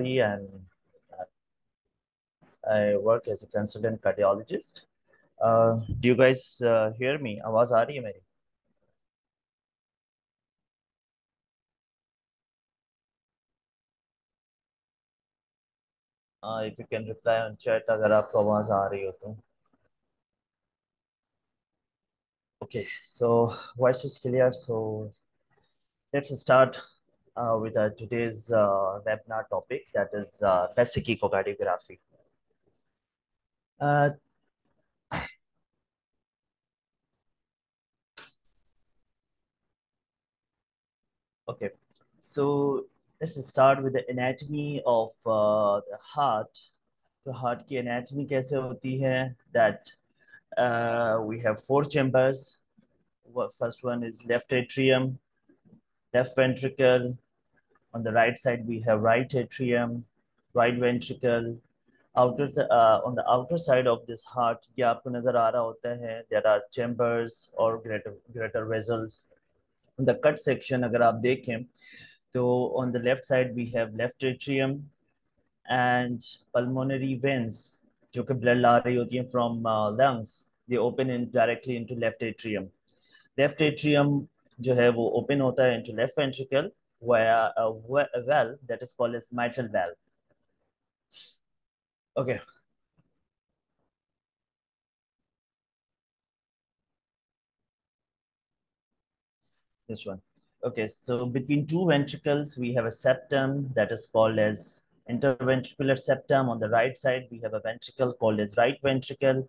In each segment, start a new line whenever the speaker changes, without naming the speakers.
and I work as a consultant cardiologist. Do you guys hear me? आवाज आ रही है मेरी? If you can reply on chat अगर आपको आवाज आ रही हो तो. Okay, so voice is clear. So let's start with today's webinar topic, that is basic echocardiography. Uh, okay, so let's start with the anatomy of the heart. तो heart की anatomy कैसे होती है? That we have four chambers. First one is left atrium, left ventricle. On the right side, we have right atrium, right ventricle. On the outer side of this heart, ये आपको नजर आ रहा होता है, there are chambers or greater vessels. In the cut section, अगर आप देखें तो on the left side we have left atrium and pulmonary veins जो कि blood ला रही होती हैं from lungs. They open in directly into left atrium. Left atrium जो है वो open होता है into left ventricle via a valve that is called as mitral valve. Okay, this one. Okay, so between two ventricles we have a septum that is called as interventricular septum. On the right side we have a ventricle called as right ventricle.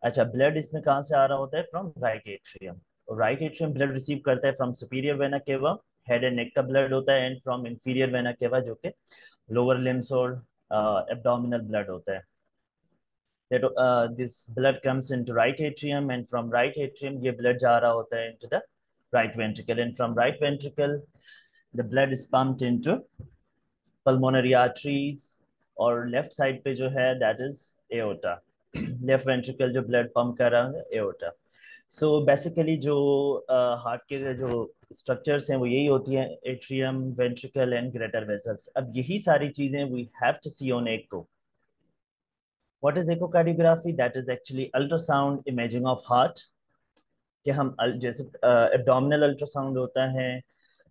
अच्छा, blood इसमें कहाँ से आ रहा होता है? From right atrium. Right atrium blood receive करता है from superior vena cava, head and neck का ब्लड होता है, एंड फ्रॉम इंफीरियर वेना केवा जो कि लोअर लिम्स और एब्डोमिनल ब्लड होता है. That this blood comes into right atrium, and from right atrium ये blood जा रहा होता है into the right ventricle, and from right ventricle the blood is pumped into pulmonary arteries, और left side पे जो है that is aorta. Left ventricle जो ब्लड पंप कर रहा है एओर्टा. सो बेसिकली जो हार्ट के जो स्ट्रक्चर्स हैं वो यही होती हैं, atrium, ventricle and greater vessels. अब यही सारी चीजें we have to see on echo. What is echocardiography? That is actually ultrasound imaging of heart. कि हम जैसे एब्डोमिनल अल्ट्रासाउंड होता है,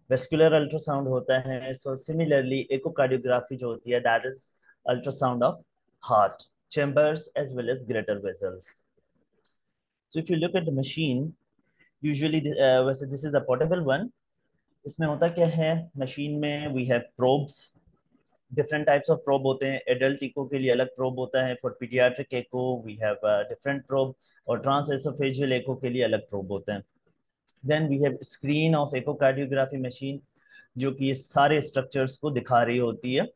वेस्कुलर अल्ट्रासाउंड होता है, सो सिमिलरली एकोकार्डियोग्राफी जो होती है that is ultrasound of heart chambers as well as greater vessels. So if you look at the machine, usually वैसे this is a portable one. इसमें होता क्या है मशीन में? We have probes. Different types of probe होते हैं. Adult echo के लिए अलग probe होता है. For pediatric echo we have a different probe. और transesophageal echo के लिए अलग probe होते हैं. Then we have screen of echocardiography machine जो कि ये सारे structures को दिखा रही होती है.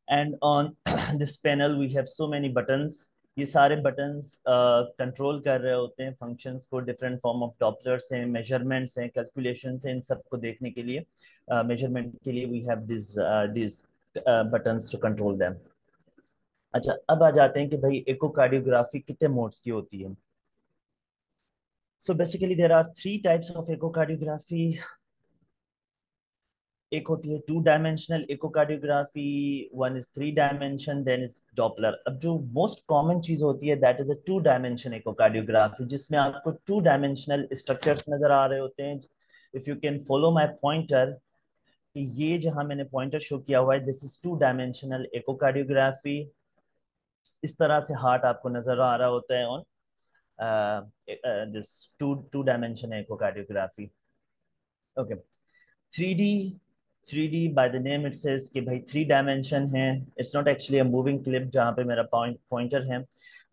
And on this panel we have so many buttons. ये सारे buttons कंट्रोल कर रहे होते हैं फंक्शंस को. डिफरेंट फॉर्म ऑफ डॉपलर्स हैं, मेजरमेंट्स हैं, कैलकुलेशंस हैं. इन सबको देखने के लिए, मेजरमेंट के लिए we have this buttons to control them. अच्छा, अब आ जाते हैं कि भाई एकोकार्डियोग्राफी कितने मोड्स की होती है. So basically there are three types of echocardiography. एक होती है two dimensional echocardiography, one is three dimension, then is doppler. अब जो मोस्ट कॉमन चीज होती है that is a two dimension echocardiography, जिसमें आपको टू डायमेंशनल स्ट्रक्चर्स नजर आ रहे होते हैं. If you can follow my pointer, ये जहां मैंने पॉइंटर शो किया हुआ है this is to dimensional echocardiography. इस तरह से हार्ट आपको नजर आ रहा होता है on this two dimension echocardiography. Okay, 3D. 3D by the name it says कि भाई थ्री डायमेंशन है. It's not actually a moving clip जहाँ पे मेरा पॉइंटर है,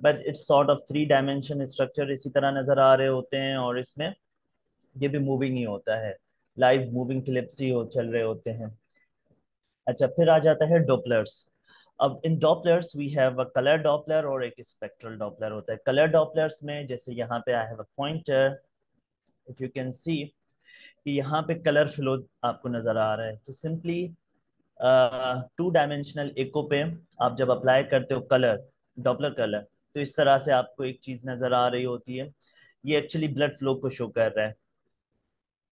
but it's sort of three dimension structure इसी तरह नजर आ रहे होते हैं, और इसमें ये भी मूविंग ही होता है. लाइव मूविंग क्लिप्स ही चल रहे होते हैं. अच्छा, फिर आ जाता है डॉपलर्स. अब इन Dopplers we have a colour Doppler और एक स्पेक्ट्रल डॉपलर होता है. कलर डॉपलर्स में जैसे यहाँ पे I have a pointer, if you can see कि यहाँ पे कलर फ्लो आपको नजर आ रहा है. तो सिंपली टू डायमेंशनल इको पे आप जब अप्लाई करते हो कलर, डॉपलर कलर, तो इस तरह से आपको एक चीज नजर आ रही होती है. ये एक्चुअली ब्लड फ्लो को शो कर रहा है.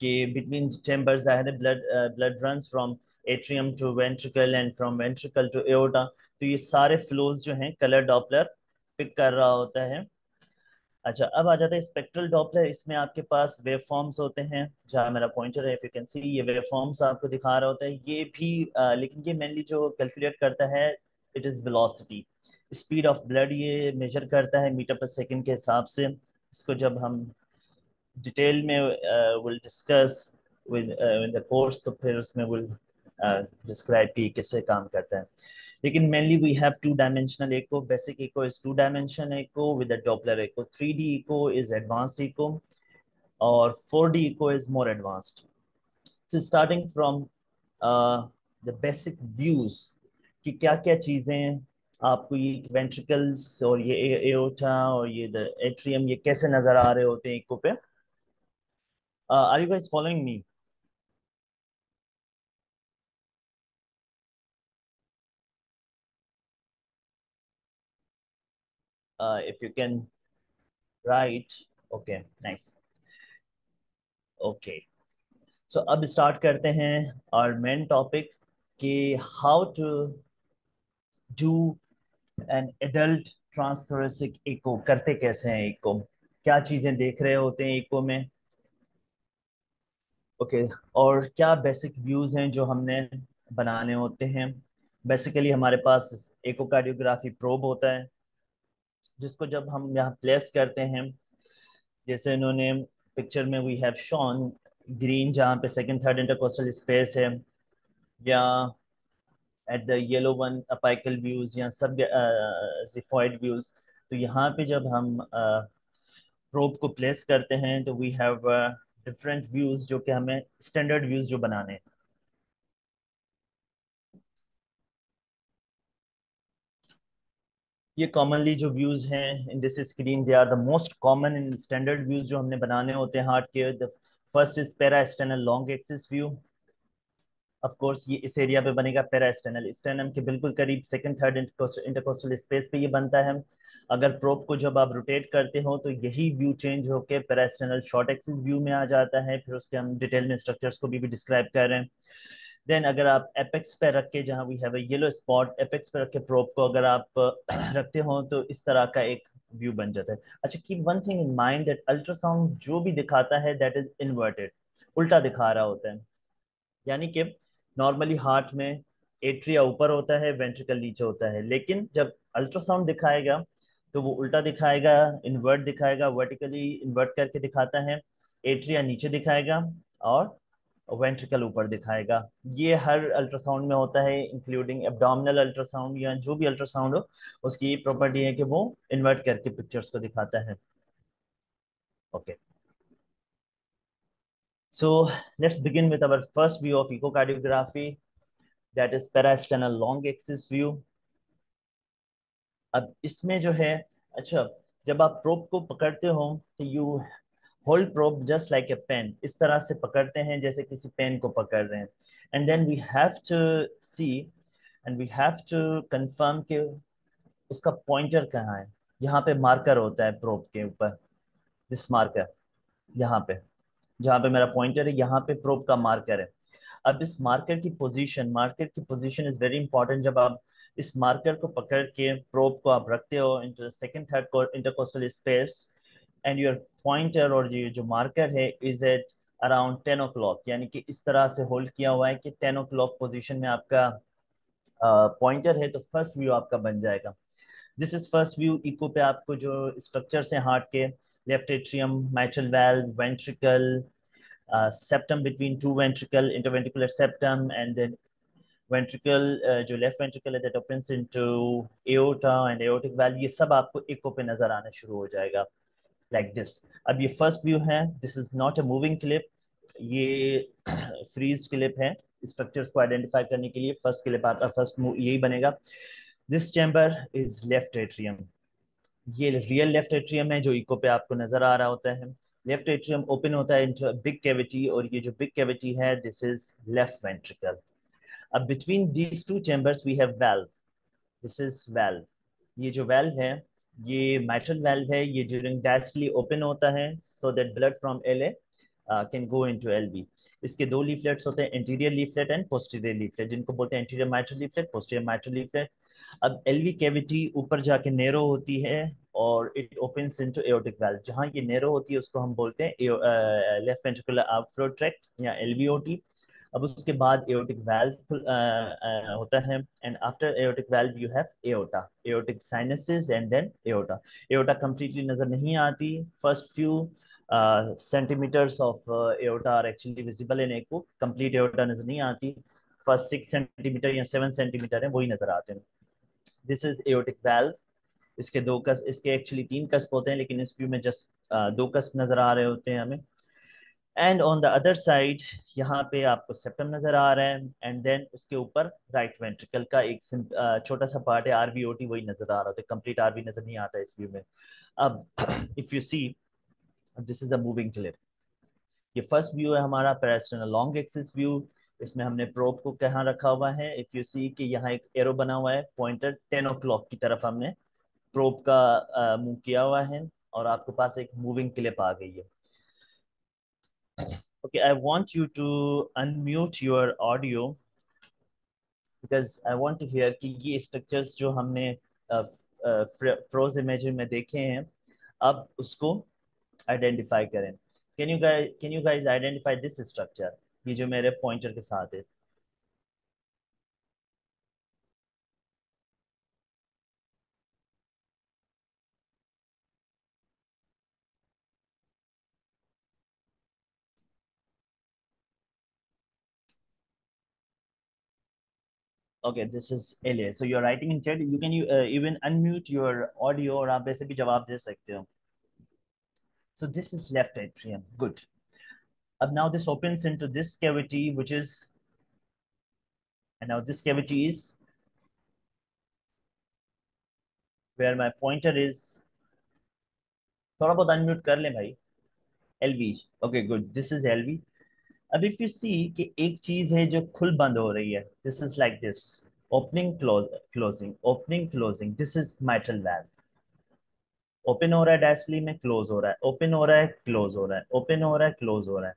कि बिटवीन चैम्बर्स ज़ाहिर है blood runs from atrium to ventricle and from ventricle to aorta. तो ये सारे फ्लोज जो हैं कलर डॉपलर पिक कर रहा होता है। अच्छा, अब आ जाता है स्पेक्ट्रल डॉपलर। इसमें आपके पास वेव फॉर्म्स होते हैं, जहाँ मेरा पॉइंटर है, इफ यू कैन सी, ये वेव फॉर्म्स आपको दिखा रहा होता है। ये भी लेकिन ये मेनली जो कैलकुलेट करता है, it is velocity, speed of blood ये मेजर करता है मीटर पर सेकंड के हिसाब से। इसको जब हम डिटेल में will discuss with in the course, तो फिर उसमें विल डिस्क्राइब कि कैसे काम करता है। लेकिन mainly we have two dimensional echo. Basic echo is two dimension echo with a Doppler echo. 3D echo is advanced echo, और 4D echo is more advanced. So starting from the basic views कि क्या क्या चीजें आपको ये ventricles और ये aorta और ये द एट्रियम ये कैसे नजर आ रहे होते हैं इको पे। Are you guys following me? If you can write, okay, nice, okay. So अब स्टार्ट करते हैं और मेन टॉपिक कि how to do an adult transthoracic echo. करते कैसे हैं इको, क्या चीजें देख रहे होते हैं इको में, ओके। और क्या बेसिक व्यूज हैं जो हमने बनाने होते हैं। बेसिकली हमारे पास इकोकार्डियोग्राफी प्रोब होता है, जिसको जब हम यहाँ प्लेस करते हैं, जैसे इन्होंने पिक्चर में वी हैव शॉन ग्रीन, जहाँ पे सेकंड थर्ड इंटरकोस्टल स्पेस है, या at the yellow one apical views या सब जिफॉइड व्यूज। तो यहाँ पे जब हम प्रोब को प्लेस करते हैं, तो वी हैव डिफरेंट व्यूज जो कि हमें स्टैंडर्ड व्यूज जो बनाने हैं। ये कॉमनली जो व्यूज हैं in this screen, they are the most common in standard views जो हमने बनाने होते हैं हार्ट के। The first is parasternal long axis view. Of course ये इस एरिया पे बनेगा, पेरा स्टेनल, स्टेनम के बिल्कुल करीब सेकंड थर्ड इंटरकोस्टल स्पेस पे ये बनता है। अगर प्रोब को जब आप रोटेट करते हो, तो यही व्यू चेंज होकर पेरा स्टेनल शॉर्ट एक्सिस व्यू में आ जाता है। फिर उसके हम डिटेल में स्ट्रक्चर्स को भी डिस्क्राइब कर रहे हैं। देन अगर आप एपेक्स पे रख के, जहाँ we have a yellow spot, apex पे रख के प्रोब को अगर आप रखते हो, तो इस तरह का एक व्यू बन जाता है। अच्छा, keep one thing in mind that ultrasound जो भी दिखाता है दैट इज इन्वर्टेड, उल्टा दिखा रहा होता है। यानी कि नॉर्मली हार्ट में एट्रिया ऊपर होता है, वेंट्रिकल नीचे होता है, लेकिन जब अल्ट्रासाउंड दिखाएगा तो वो उल्टा दिखाएगा, इन्वर्ट दिखाएगा, वर्टिकली इन्वर्ट करके दिखाता है। एट्रिया नीचे दिखाएगा और वेंट्रिकल ऊपर दिखाएगा। ये हर अल्ट्रासाउंड में होता है, इंक्लूडिंग एब्डोमिनल अल्ट्रासाउंड या जो भी अल्ट्रासाउंड हो, उसकी ये प्रॉपर्टी है कि वो इन्वर्ट करके पिक्चर्स को दिखाता है। Okay, so let's begin with our first view of echocardiography, that is parasternal long axis view. अब इसमें जो है, अच्छा, जब आप प्रोब को पकड़ते हो, तो you hold probe just like a pen, इस तरह से पकड़ते हैं जैसे किसी पेन को पकड़ रहे हैं। And then we have to see and we have to confirm कि उसका पॉइंटर कहाँ है। यहाँ पे मार्कर होता है प्रोब के ऊपर, दिस मार्कर, यहाँ पे जहाँ पे मेरा पॉइंटर है, यहाँ पे प्रोब का मार्कर है। अब इस मार्कर की पोजीशन इज वेरी इंपॉर्टेंट। जब आप इस मार्कर को पकड़ के प्रोब को आप रखते हो into second third intercostal space, and your pointer और ये जो मार्कर है इज एट अराउंड 10 o'clock, यानी कि इस तरह से होल्ड किया हुआ है कि 10 o'clock पोजीशन में आपका पॉइंटर है, तो फर्स्ट व्यू आपका बन जाएगा। This is first view. Echo पे आपको जो स्ट्रक्चर्स हैं हार्ट के, left atrium, mitral valve, ventricle, septum between two ventricle, interventricular septum, and then ventricle, जो लेफ्ट वेंट्रिकल है, that opens into aorta and aortic valve, ये सब आपको इको पे नजर आना शुरू हो जाएगा like this। अब ये फर्स्ट व्यू है, this is not a moving clip, ये फ्रीज क्लिप है स्ट्रक्चर्स को आइडेंटिफाई करने के लिए। फर्स्ट क्लिप आपका फर्स्ट यही बनेगा। This chamber is left atrium, ये रियल लेफ्ट एट्रियम है जो इको पे आपको नजर आ रहा होता है। लेफ्ट एट्रियम ओपन होता है इनटू बिग कैविटी, और ये जो बिग कैविटी है दिस इज लेफ्ट वेंट्रिकल। अब between these two chambers we have valve, this is valve. ये जो वाल्व है, ये माइट्रल वाल्व है, ये ड्यूरिंग डायस्टली ओपन होता है सो दैट ब्लड फ्रॉम एले कैन गो इनटू एलवी। इसके दो लीफलेट्स होते हैं, interior leaflet and posterior leaflet, जिनको बोलते हैं interior mitral leaflet, posterior mitral leaflet. अब एलवी कैविटी ऊपर जाके नैरो होती है और it opens into aortic valve. जहाँ ये नैरो होती है उसको हम बोलते हैं लेफ्ट वेंट्रिकुलर आउटफ्लो ट्रैक्ट या एलवीओटी। अब उसके बाद एओर्टिक वाल्व होता है, and after aortic valve you have aorta, aortic sinuses and then aorta. Aorta completely नजर नहीं आती, first few centimetres of aorta are actually visible in echo, complete aorta नजर नहीं आती, फर्स्ट 6 सेंटीमीटर या 7 सेंटीमीटर है वही नजर आते हैं। This is aortic valve. इसके दो कस, इसके एक्चुअली तीन कस्प होते हैं, लेकिन इस व्यू में जस्ट दो कस्प नजर आ रहे होते हैं हमें। And on the other side यहाँ पे आपको सेप्टम नजर आ रहा है, एंड देन उसके ऊपर राइट वेंट्रिकल का एक छोटा सा पार्ट है, आरवीओटी, वही नजर आ रहा होता है, कंप्लीट आरवी नजर नहीं आता इस व्यू में। अब if you see, this is a moving clip. ये फर्स्ट व्यू है हमारा पैरास्टर्नल लॉन्ग एक्सिस व्यू। इसमें हमने प्रोब को कहाँ रखा हुआ है, इफ यू सी कि यहाँ एक एरो बना हुआ है पॉइंटर 10 o'clock की तरफ हमने प्रोब का मूव किया हुआ है, और आपके पास एक मूविंग क्लिप आ गई है। Okay, I want you to unmute your audio because I want to hear कि ये structures जो हमने फ्रोज इमेजिंग में देखे हैं, अब उसको आइडेंटिफाई करें। Can you guys identify this structure, ये जो मेरे पॉइंटर के साथ है? Okay, this is LA. So you're writing in chat. You can even unmute your audio और आप वैसे भी जवाब दे सकते हो. So this is left atrium. Good. Now this opens into this cavity, which is, and now this cavity is where my pointer is. थोड़ा बहुत unmute कर ले भाई. LV. Okay good, this is LV. अब इफ यू सी कि एक चीज है जो खुल बंद हो रही है, this is like this, opening closing, opening closing, this is mitral valve. Open हो रहा है डायस्टली में, क्लोज हो रहा है, ओपन हो रहा है, क्लोज हो रहा है, ओपन हो रहा है, क्लोज हो रहा है।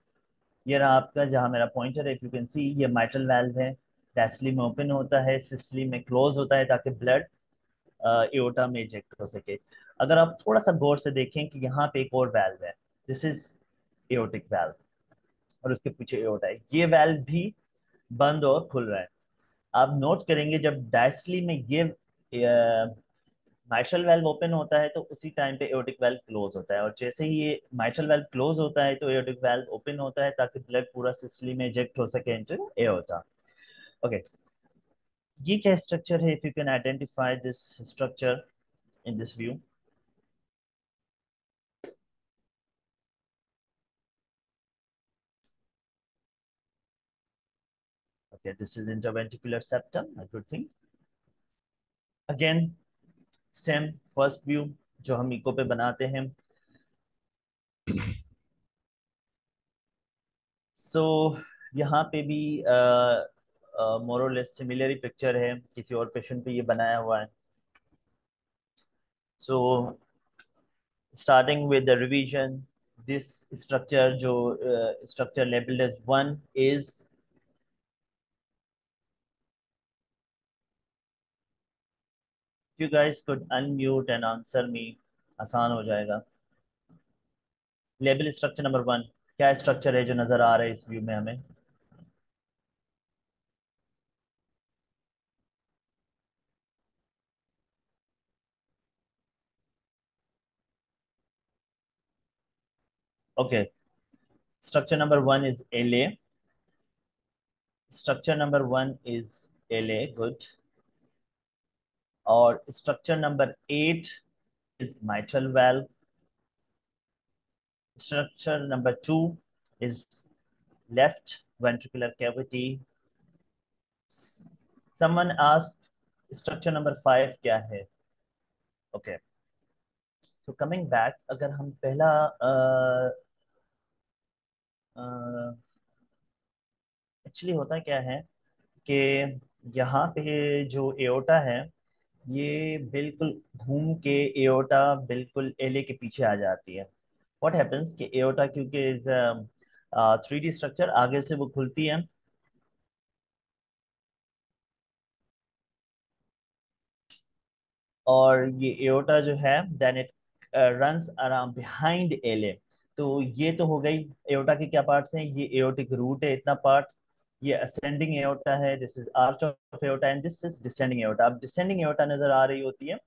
ये रहा आपका जहाँ मेरा पॉइंटर है, इफ यू कैन सी ये माइट्रल वाल्व है, डायस्टली में ओपन होता है, सिस्टली में क्लोज होता है ताकि ब्लड एओर्टा में इजेक्ट हो सके। अगर आप थोड़ा सा गौर से देखें कि यहाँ पे एक और वैल्व है, दिस इज एओर्टिक वैल्व, और उसके पीछे एओर्टा है, ये वैल्व भी बंद और खुल रहा है। आप नोट करेंगे जब डायस्टली में ये माइट्रल वेल्व ओपन होता है तो उसी टाइम पे एओर्टिक वेल्व क्लोज होता है, और जैसे ही ये माइट्रल वेल्व क्लोज होता है तो एओर्टिक वेल्व ओपन होता है ताकि ब्लड पूरा सिस्टली में इजेक्ट हो सके इनटू एओर्टा। ओके, ये क्या स्ट्रक्चर है? If you can identify this structure in this view. Okay, this is interventricular septum, a good thing. Again, same first view जो हम इको पे बनाते हैं। सो यहाँ पे भी मोर और लेस सिमिलर पिक्चर है, किसी और पेशेंट पे ये बनाया हुआ है। सो starting with the revision, this structure जो structure labeled as 1 is, if you guys could unmute and answer me, आसान हो जाएगा। लेबल स्ट्रक्चर नंबर 1 क्या स्ट्रक्चर है जो नजर आ रहा है इस व्यू में हमें? Okay, structure number 1 is LA, structure number 1 is LA, good. और structure number 8 is mitral valve. Structure number 2 is left ventricular cavity. Someone asked structure number 5 क्या है? Okay. So coming back, अगर हम पहला एक्चुअली होता क्या है कि यहाँ पे जो एओटा है ये बिल्कुल घूम के एओटा बिल्कुल एले के पीछे आ जाती है। व्हाट हैपेंस कि एओटा क्योंकि इज 3D स्ट्रक्चर, आगे से वो खुलती है और ये एओर्टा जो है then it runs around behind LA. तो ये तो हो गई एओर्टा के क्या पार्ट्स हैं, ये एओर्टिक रूट है इतना पार्ट, ये असेंडिंग एओर्टा है, this is arch of aorta and this is descending aorta. अब डिसेंडिंग एओर्टा नजर आ रही होती है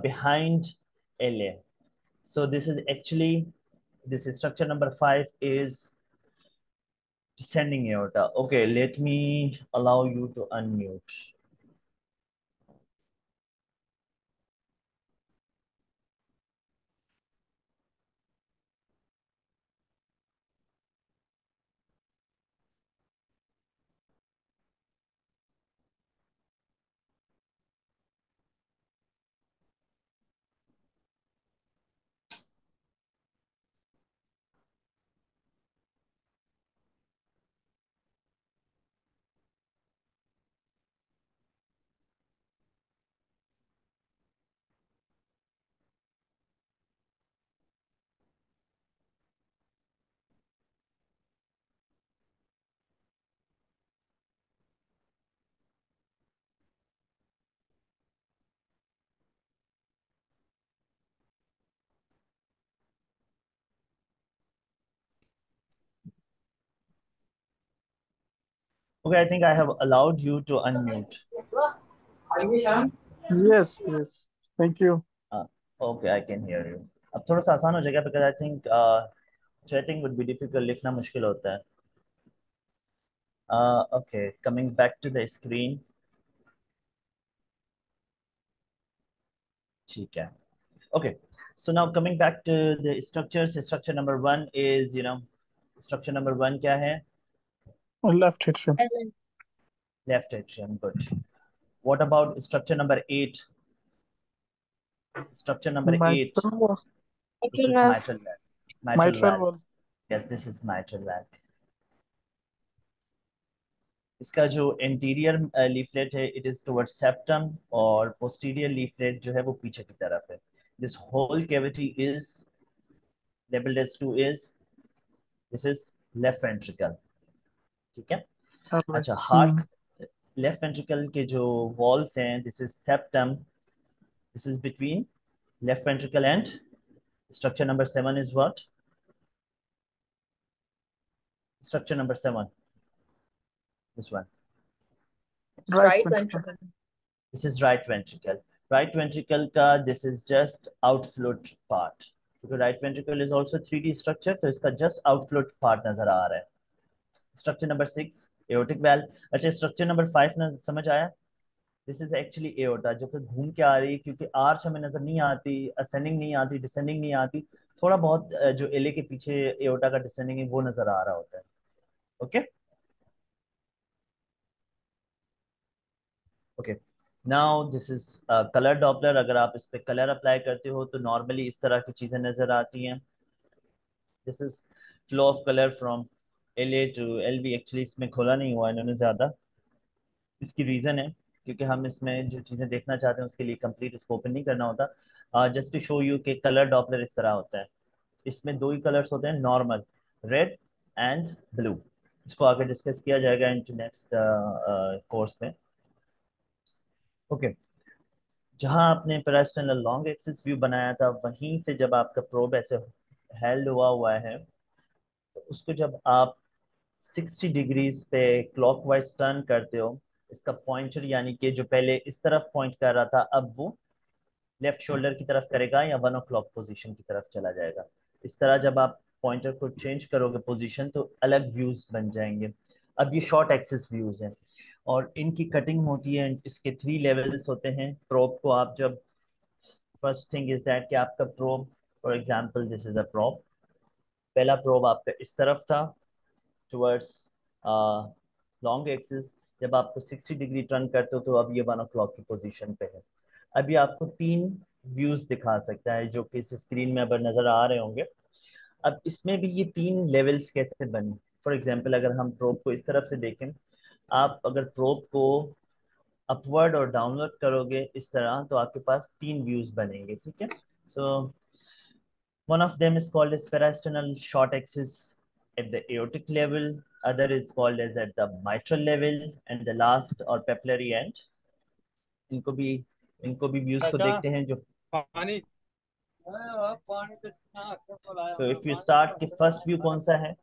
बिहाइंड एले। सो this is actually this structure number 5 is descending aorta. Okay, let me allow you to unmute. Okay, I think I have allowed you to unmute.
Yes, yes. Thank you.
Uh, okay, I can hear you. अब थोड़ा सा आसान हो जाएगा because I think chatting would be difficult, लिखना मुश्किल होता है. Okay, coming back to the screen. ठीक है. Okay, so now coming back to the structures. Structure number 1 is, structure number 1 क्या है?
Left atrium.
Left atrium. Good. What about structure number 8? Structure number 8.
Mitral wall.
This is mitral valve. Mitral
Mitral
valve.
wall.
Yes, this is mitral valve. इसका जो interior leaflet है it is towards septum और posterior leaflet जो है वो पीछे की तरफ है. This whole cavity is labelled as two is this is left ventricle. ठीक है.
All right.
अच्छा, हार्ट लेफ्ट वेंट्रिकल के जो वॉल्स हैं this is septum, this is between left ventricle and structure number 7 is what? Structure number 7, this one.
Right ventricle.
This is right ventricle. Right ventricle का this is just outflow part. क्योंकि right ventricle is also 3D structure, तो इसका just outflow part नजर आ रहा है. Structure number 6, aortic valve. अच्छा, structure number 5 ना समझ आया? This is actually aorta जो कि घूम के आ रही है, क्योंकि आर्च हमें नजर नहीं आती, ascending नहीं आती, descending नहीं आती. थोड़ा बहुत जो एले के पीछे aorta का descending है वो नजर आ रहा होता है. Okay. Okay. Now this is colour Doppler. अगर आप इस पे कलर अप्लाई करते हो तो नॉर्मली इस तरह की चीजें नजर आती हैं. This is flow of colour from L A to L B. Actually इसमें खोला नहीं हुआ इन्होंने ज्यादा, इसकी रीजन है क्योंकि हम इसमें जो चीजें देखना चाहते हैं उसके लिए कंप्लीट इसको ओपन नहीं करना होता. जस्ट टू शो यू कि कलर डॉपलर इस तरह होता है. इसमें दो ही कलर्स होते हैं नॉर्मल, रेड एंड ब्लू. इसको आगे डिस्कस किया जाएगा इन नेक्स्ट कोर्स में. ओके. जहां आपने पेरास्टेनल लॉन्ग एक्सिस व्यू बनाया था वहीं से जब आपका प्रोब ऐसे हेल्ड हुआ हुआ है तो उसको जब आप 60 डिग्रीज पे क्लॉकवाइज टर्न करते हो, इसका पॉइंटर यानी कि जो पहले इस तरफ पॉइंट कर रहा था अब वो लेफ्ट शोल्डर की तरफ करेगा या 1 o'clock पोजीशन की तरफ चला जाएगा. इस तरह जब आप पॉइंटर को चेंज करोगे पोजीशन तो अलग व्यूज बन जाएंगे. अब ये शॉर्ट एक्सिस व्यूज हैं और इनकी कटिंग होती है. इसके 3 लेवल्स होते हैं. प्रोब को आप जब फर्स्ट थिंग इज दैट कि आपका probe, for example this is a probe. पहला प्रोब आपका इस तरफ था टुवर्ड्स लॉन्ग एक्सिस. जब आपको 60 डिग्री टर्न करते हो तो अब ये 1 o'clock की पोजीशन पे है. अभी आपको 3 व्यूज दिखा सकता है जो कि इस स्क्रीन में अब नजर आ रहे होंगे. अब इसमें भी ये 3 लेवल्स कैसे बने? फॉर एग्जांपल अगर हम प्रोब को इस तरफ से देखें, आप अगर प्रोब को अपवर्ड और डाउनवर्ड करोगे इस तरह तो आपके पास 3 व्यूज बनेंगे. ठीक है. सो one of them is called as parasternal short axis at the aortic level, other is called as at the mitral level, and the last or papillary end. इनको भी views को देखते हैं जो
पानी
so if you start कि first view कौन सा है,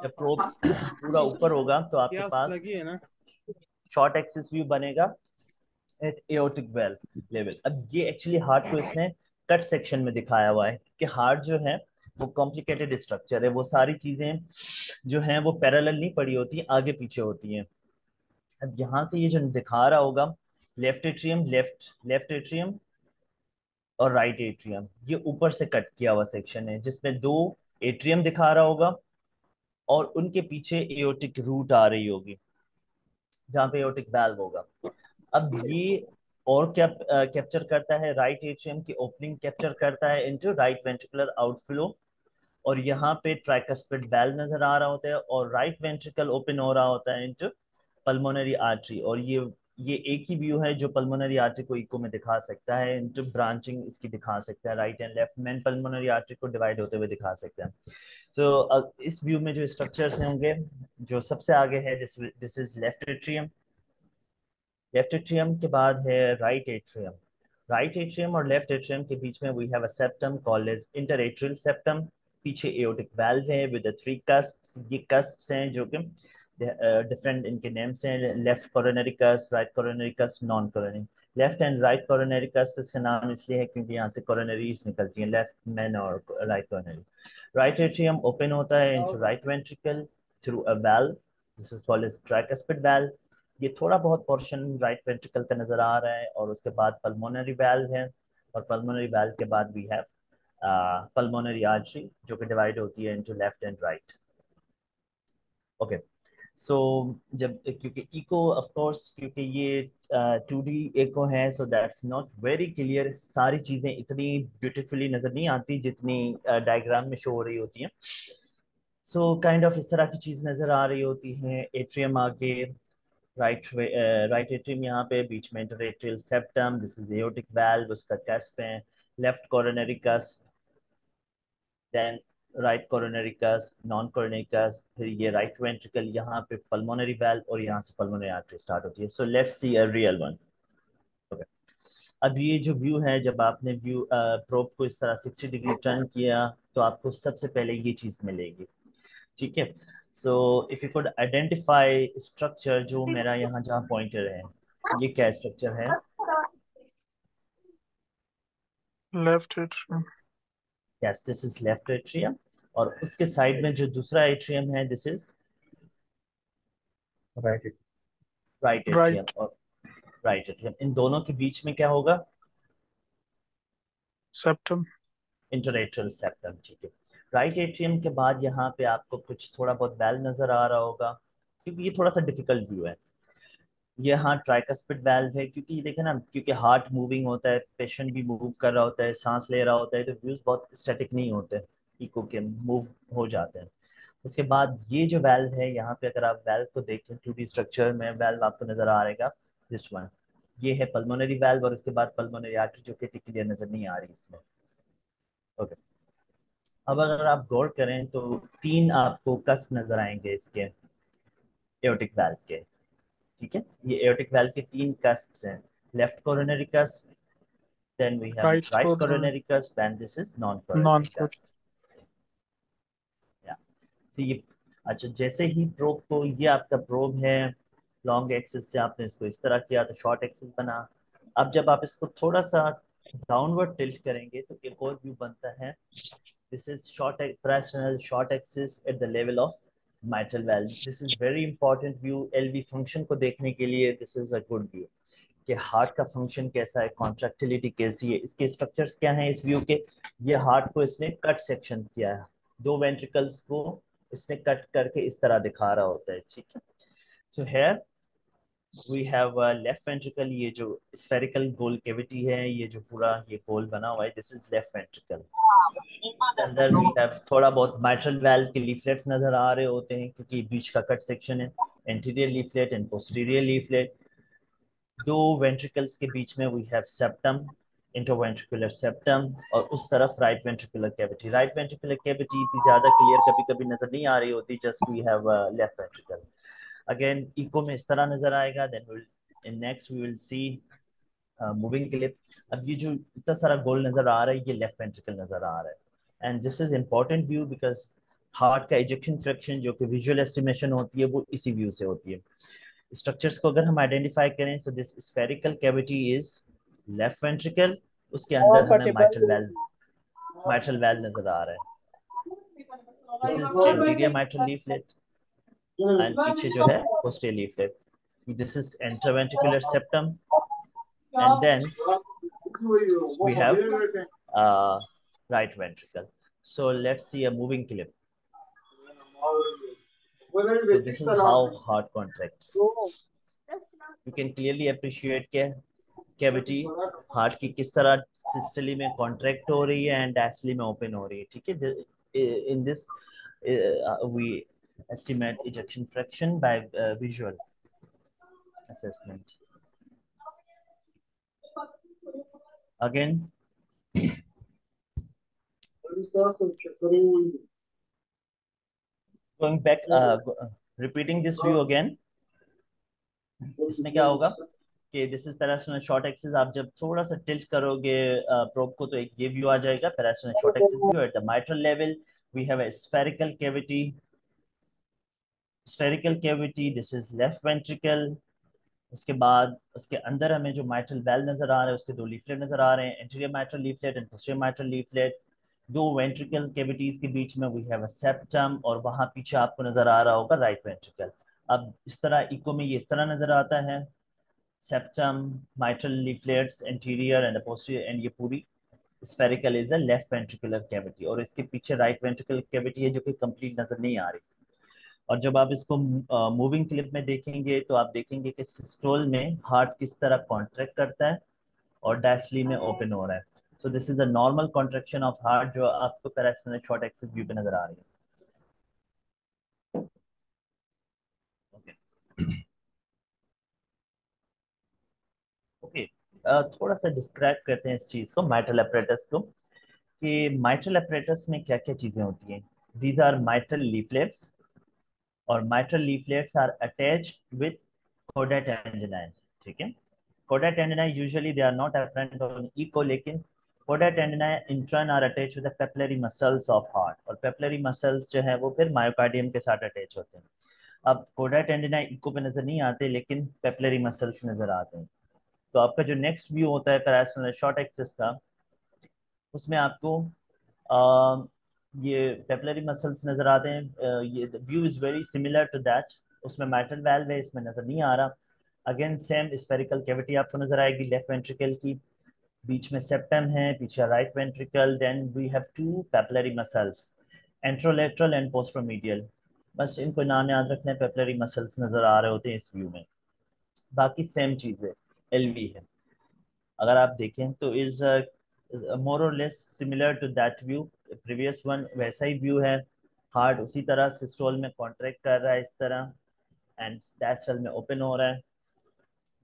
जब प्रोब पूरा ऊपर होगा तो आपके पास
लगी है ना
शॉर्ट एक्सिस व्यू बनेगा एट एओर्टिक वेल लेवल। अब ये एक्चुअली हार्ट को इसने कट सेक्शन में दिखाया हुआ है कि हार्ट जो है वो कॉम्प्लिकेटेड स्ट्रक्चर है, वो सारी चीजें जो हैं वो पैरेलल नहीं पड़ी होती, आगे पीछे होती हैं। अब यहाँ से ये जो दिखा रहा होगा लेफ्ट एट्रियम, लेफ्ट एट्रियम और राइट एट्रियम, ये ऊपर से कट किया हुआ सेक्शन है जिसमें दो एट्रियम दिखा रहा होगा और उनके पीछे एओर्टिक रूट आ रही होगी जहाँ पे एओर्टिक वाल्व होगा। अब ये और क्या कैप्चर करता है, राइट एट्रियम की ओपनिंग कैप्चर करता है इनटू राइट वेंट्रिकुलर आउटफ्लो, और यहाँ पे ट्राइकस्पिड वाल्व नजर आ रहा होता है और राइट वेंट्रिकल ओपन हो रहा होता है इनटू पल्मोनरी आर्टरी। और ये एक ही व्यू है जो पल्मोनरी आर्टरी को इको में दिखा सकता है, इनटू ब्रांचिंग इसकी दिखा सकता है, right and left main pulmonary artery को डिवाइड होते हुए दिखा सकता है। सो इस व्यू में जो स्ट्रक्चर्स होंगे, जो सबसे आगे है this is left atrium. Left atrium के बाद है राइट एट्रियम। राइट एट्रियम और लेफ्ट एट्रियम के बीच में we have a septum called as interatrial septum. पीछे एओर्टिक वाल्व है विद थ्री कस्प्स। ये कस्प्स हैं जो कि डिफरेंट इनके नेम्स हैं, left coronary cusp, right coronary cusp, non coronary. Left and right coronary cusp इसका नाम इसलिए है क्योंकि यहाँ से कोरोनरीज निकलती हैं, लेफ्ट मेन और right coronary. Right atrium open होता है into right ventricle through a valve, this is called as tricuspid valve. ये थोड़ा बहुत पोर्शन राइट वेंट्रिकल का नजर आ रहा है, और उसके बाद पल्मोनरी वाल्व है, और पल्मोनरी वाल्व के बाद वी हैव पल्मोनरी आर्टरी जो कि डिवाइड होती है into left and right. Okay, so जब क्योंकि इको ऑफ कोर्स क्योंकि ये 2D इको है, so that's not very clear, सारी चीजें इतनी ब्यूटीफुली नजर नहीं आती जितनी डायग्राम में शो हो रही होती हैं। सो काइंड ऑफ इस तरह की चीज नजर आ रही होती है। एट्रियम आगे, राइट एट्रियम यहाँ पे बीच में interatrial septum, this is aortic valve, उसका कस्प है left coronary cusp, then right coronary cusp, non coronary cusp, फिर ये राइट वेंट्रिकल, यहाँ पे पल्मोनरी वाल्व, और यहाँ से पल्मोनरी आर्टरी स्टार्ट होती है। So let's see a real one. Okay, अब ये जो व्यू है, जब आपने व्यू प्रोब को इस तरह 60 डिग्री टर्न किया तो आपको सबसे पहले ये चीज मिलेगी, ठीक है। So if you could identify structure, जो मेरा यहाँ जहाँ पॉइंटर है, ये क्या स्ट्रक्चर है?
Left atrium.
Yes, this is left atrium, और उसके साइड में जो दूसरा एट्रियम है this is
right
right atrium.
Right
और राइट एट्रियम, इन दोनों के बीच में क्या होगा?
सेप्टम।
इंटरएट्रियल सेप्टम, ठीक है। राइट एट्रियम के बाद यहाँ पे आपको कुछ थोड़ा बहुत वेल नजर आ रहा होगा, क्योंकि ये थोड़ा सा डिफिकल्ट व्यू है। ये हाँ ट्राइकस्पिड वाल्व है, क्योंकि ये देखे ना, क्योंकि हार्ट मूविंग होता है, पेशेंट भी मूव कर रहा होता है, सांस ले रहा होता है, तो व्यूज बहुत स्टैटिक नहीं होते, इको के मूव हो जाते हैं। उसके बाद ये जो वाल्व है, यहाँ पे अगर आप वाल्व को देखें 2D स्ट्रक्चर में, वाल्व आपको नजर आ रहेगा दिस वन, ये है पल्मोनरी वाल्व, और उसके बाद पल्मोनरी आर्टरी जो कि क्लियर नजर नहीं आ रही इसमें। ओके, अब अगर आप गौर करें तो तीन आपको कस्प नजर आएंगे इसके एओर्टिक वाल्व के, ठीक है। ये एओर्टिक वाल्व के तीन कस्प्स हैं, left coronary cusp, then we have
right
right
coronary.
coronary cusp, and this is
non
non-coronary
core.
cusp. Yeah. So ये अच्छा, जैसे ही प्रोब को, ये आपका प्रोब है, लॉन्ग एक्सिस से आपने इसको इस तरह किया तो शॉर्ट एक्सिस बना। अब जब आप इसको थोड़ा सा डाउनवर्ड टिल्ट करेंगे तो एक और व्यू बनता है, this is personal short axis at the level of mitral valve. This is very important view LV function को देखने के लिए, this is a good view कि हार्ट का फंक्शन कैसा है, कॉन्ट्रैक्टिलिटी कैसी है, इसके स्ट्रक्चर्स क्या हैं इस व्यू के। ये हार्ट को इसने कट सेक्शन किया है, दो वेंट्रिकल्स को इसने कट करके इस तरह दिखा रहा होता है, ठीक है। So here we have left ventricle, ये जो स्फेरिकल गोल कैविटी है, ये जो पूरा ये गोल बना हुआ है, दिस इज लेफ्ट वेंट्रिकल। अंदर वी हैव थोड़ा बहुत माइट्रल वाल्व के लीफलेट्स नजर आ रहे होते हैं, क्योंकि बीच का कट सेक्शन है, anterior leaflet and posterior leaflet. दो वेंट्रिकल्स के बीच में we have septum, interventricular septum, और उस तरफ right ventricular cavity. Right ventricular cavity इतनी ज्यादा क्लियर कभी कभी नजर नहीं आ रही होती, just we have left ventricle. Again echo में इस तरह नजर आएगा। Then will in next we will see moving clip. अब ये जो इतना सारा गोल नजर आ रहा है, ये लेफ्ट वेंट्रिकल नजर आ रहा है, and this is important view because heart का इजेक्शन फ्रैक्शन जो कि विजुअल एस्टिमेशन होती है वो इसी व्यू से होती है। स्ट्रक्चर्स को अगर हम आइडेंटिफाई करें, so this spherical cavity is left ventricle, उसके अंदर हमें माइट्रल वेल नजर आ रहा है। This is anterior mitral leaflet, and पीछे जो है posterior leaflet. This is intraventricular septum, and then we have right ventricle. So let's see a moving clip. So this is how heart contracts. You can clearly appreciate के cavity heart की किस तरह systole में contract हो रही है and diastole में open हो रही है, ठीक है। In this we estimate ejection fraction by visual assessment. Again, going back, repeating this view again. इसमें क्या होगा कि दिस इज पैरास्टोनल शॉर्ट एक्सिस। आप जब थोड़ा सा टिल्ट करोगे प्रोब को, तो एक ये व्यू आ जाएगा, parasternal short axis view. At the mitral level we have a spherical cavity, this is left ventricle. उसके बाद उसके अंदर हमें जो माइट्रल वेल नजर आ रहा है, उसके दो लीफलेट नजर आ रहे हैं, anterior mitral leaflet and posterior mitral leaflet. दो वेंट्रिकल कैविटीज के बीच में वी हैव अ सेप्टम, और वहां पीछे आपको नजर आ रहा होगा राइट वेंट्रिकल। अब इस तरह इको में ये इस तरह नजर आता है, septum, mitral leaflets, anterior and posterior, and ये पूरी spherical is a left ventricular cavity, और इसके पीछे right ventricular cavity है जो कि कंप्लीट नजर नहीं आ रही। और जब आप इसको मूविंग क्लिप में देखेंगे तो आप देखेंगे कि सिस्टोल में हार्ट किस तरह कॉन्ट्रैक्ट करता है और डायस्टली में ओपन हो रहा है। So this is a normal contraction of heart जो आपको पैरास्टोनल शॉर्ट एक्सिस व्यू पे नजर आ रही है। ओके ओके, थोड़ा सा डिस्क्राइब करते हैं इस चीज को, माइट्रल apparatus को, कि माइट्रल apparatus में क्या क्या चीजें होती हैं। दीज आर माइट्रल लीफलेट्स, और mitral leaflets are attached with कोडा टेंडिनाई, ठीक है। कोडा tendineae usually they are not apparent on echo, लेकिन कोडा tendineae in turn are attached with the papillary muscles of heart, और पेपिलरी मसल्स जो है वो फिर मायोकार्डियम के साथ अटैच होते हैं। अब कोडा टेंडिनाई इको पे नजर नहीं आते, लेकिन पेपिलरी मसल्स नजर आते हैं। तो आपका जो नेक्स्ट व्यू होता है पैरास्टोनल शॉर्ट एक्सिस का, उसमें आपको अ, ये पेपिलरी मसल्स नजर आते हैं। ये view is very similar to that. उसमें माइट्रल वाल्व है, इसमें नजर नहीं आ रहा। अगेन सेम स्फेरिकल कैविटी आपको नजर आएगी लेफ्ट वेंट्रिकल की, बीच में सेप्टम है, पीछे right ventricle. Then we have two papillary muscles, anterolateral and posteromedial. बस इनको नाम याद रखना है, पेपिलरी मसल्स नजर आ रहे होते हैं इस व्यू में। बाकी सेम चीज है, एलवी है। अगर आप देखें तो इज मोर और less similar to that view, previous one वैसा ही व्यू है। हार्ट उसी तरह सिस्टोल में कॉन्ट्रैक्ट कर रहा है इस तरह, एंड डायस्टोल में ओपन हो रहा है।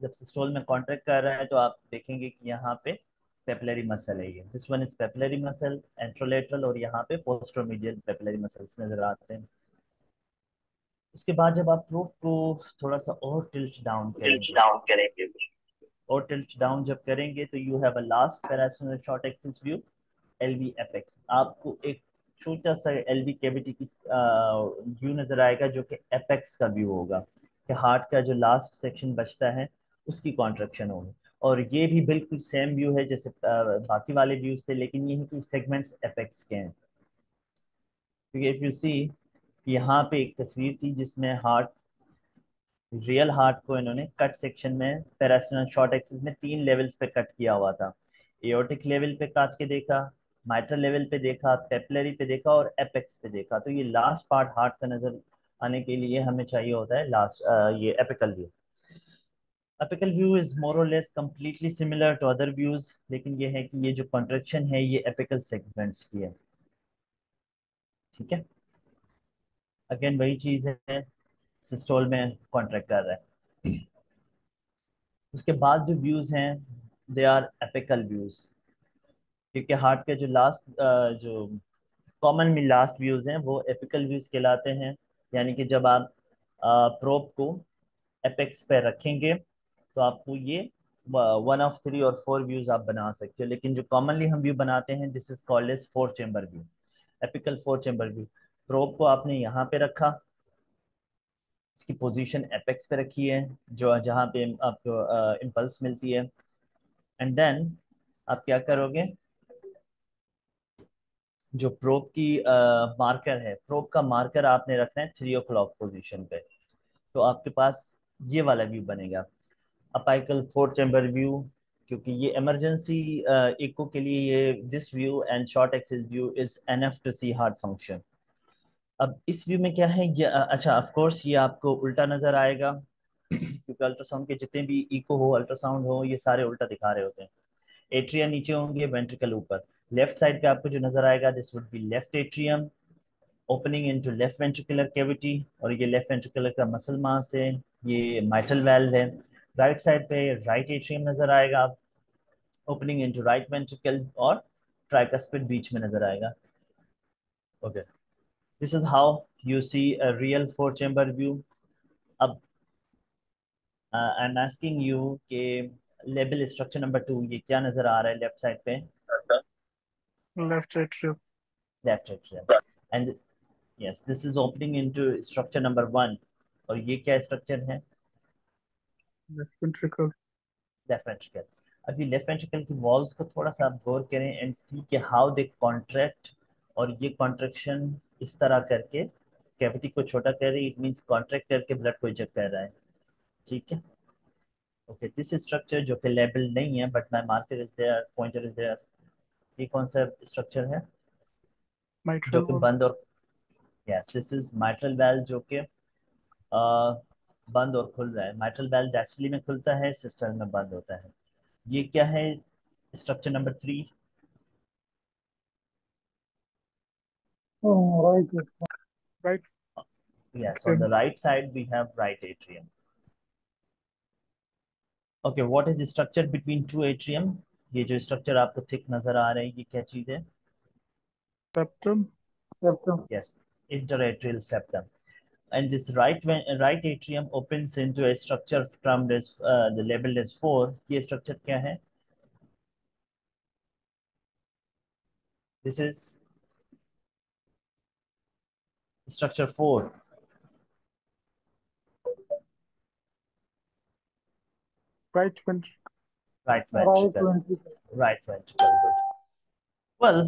जब सिस्टोल में कॉन्ट्रैक्ट कर रहा है तो आप देखेंगे कि यहाँ पे पेपिलरी मसल है, ये this one is papillary muscle anterolateral, और यहाँ पे पोस्टरोमीडियल पेपिलरी मसल्स नजर आते हैं। उसके बाद जब आप प्रोब को थोड़ा सा और टिल्ट डाउन करेंगे, और टिल्ट डाउन जब करेंगे, तो you have a last parasternal short axis view, LV apex. आपको एक छोटा सा एलवी कैविटी की व्यू नजर आएगा जो कि एपेक्स का व्यू होगा, कि हार्ट का जो लास्ट सेक्शन बचता है उसकी कॉन्ट्रैक्शन होगी। और ये भी बिल्कुल सेम व्यू है जैसे बाकी वाले व्यूज थे, लेकिन ये है कि सेगमेंट्स एपेक्स के हैं। क्योंकि इफ यू सी, यहाँ पे एक तस्वीर थी जिसमें हार्ट, रियल हार्ट को इन्होंने कट सेक्शन में पैरास्टोनल शॉर्ट एक्सिस में तीन लेवल्स पे कट किया हुआ था। एओर्टिक लेवल पे काट के देखा, माइट्रल लेवल पे देखा, पेपिलरी पे देखा, और एपेक्स पे देखा। तो ये लास्ट पार्ट हार्ट का नजर आने के लिए हमें चाहिए होता है लास्ट ये apical view. Apical view is more और less completely similar to other views, लेकिन ये है कि ये जो कॉन्ट्रेक्शन है ये एपिकल सेगमेंट्स की है, ठीक है। अगेन वही चीज है, सिस्टोल में कॉन्ट्रैक्ट कर रहा है। उसके बाद जो व्यूज हैं दे आर एपिकल व्यूज। क्योंकि हार्ट के जो लास्ट जो कॉमन में लास्ट व्यूज हैं वो एपिकल व्यूज कहलाते हैं। यानी कि जब आप प्रोब को एपेक्स पे रखेंगे तो आपको ये 1 of 3 और 4 व्यूज आप बना सकते हो, लेकिन जो कॉमनली हम व्यू बनाते हैं this is called as 4 chamber view, apical 4 chamber view. Probe को आपने यहाँ पे रखा, इसकी पोजीशन एपेक्स पे रखी है जो जहाँ पे आपको इम्पल्स मिलती है, एंड देन आप क्या करोगे, जो प्रोब की मार्कर है, प्रोब का मार्कर आपने रखना है 3 o'clock पोजीशन पे, तो आपके पास ये वाला व्यू बनेगा, अपाइकल 4 चेम्बर व्यू। क्योंकि ये इमरजेंसी इको के लिए ये this view and short axis view is enough to see heart function. अब इस व्यू में क्या है, ये अच्छा ऑफ कोर्स ये आपको उल्टा नजर आएगा क्योंकि अल्ट्रासाउंड के जितने भी इको हो अल्ट्रासाउंड हो ये सारे उल्टा दिखा रहे होते हैं। एट्रिया नीचे होंगे, वेंट्रिकल ऊपर। लेफ्ट साइड पे आपको जो नजर आएगा this would be left atrium opening into left ventricular cavity, और ये लेफ्ट वेंट्रिकुलर का मसल मास है, ये माइटल वेल्व है। राइट साइड पे राइट एट्रियम नजर आएगा, ओपनिंग इनटू राइट वेंट्रिकल, और ट्राइकस्पिड बीच में नजर आएगा। Okay, this is how you see a real 4 chamber view. अब आई एम आस्किंग यू के लेबल स्ट्रक्चर नंबर 2 ये क्या नजर आ रहा है लेफ्ट साइड पे?
Left atrium.
Left atrium. And yes this is opening into structure number 1, और ये क्या स्ट्रक्चर है?
Left ventricle.
Left ventricle. अभी लेफ्ट वेंट्रिकल की वॉल्स को थोड़ा सा आप गौर करें एंड सी के हाउ दे कॉन्ट्रैक्ट, और ये कॉन्ट्रैक्शन इस तरह करके कैविटी को छोटा कर रही, इट मींस कॉन्ट्रैक्ट करके ब्लड को इजेक्ट कर रहा है। ठीक है, ओके, दिस स्ट्रक्चर जो कि लेबल नहीं है but my marker is there, pointer is there, ये कौन सा स्ट्रक्चर है जो
Mitral
कि
valve.
बंद और, yes this is mitral well जो कि बंद और खुल रहा है। माइट्रल वेल डायस्टली में खुलता है, सिस्टल में बंद होता है। ये क्या है, structure number 3?
Right. Right
Yes, on the
atrium.
right side we have right atrium. Okay, what is the structure between two atrium? ये जो स्ट्रक्चर आपको थिक नजर आ रहा है ये क्या चीज है?
Septum. Septum.
Yes, interatrial septum. And this right atrium opens into a structure termed as the labeled as 4. ये structure क्या है? This is structure 4.
Right ventricle.
Right
Right
ventricle.
ventricle.
Right ventricle. Good. Well,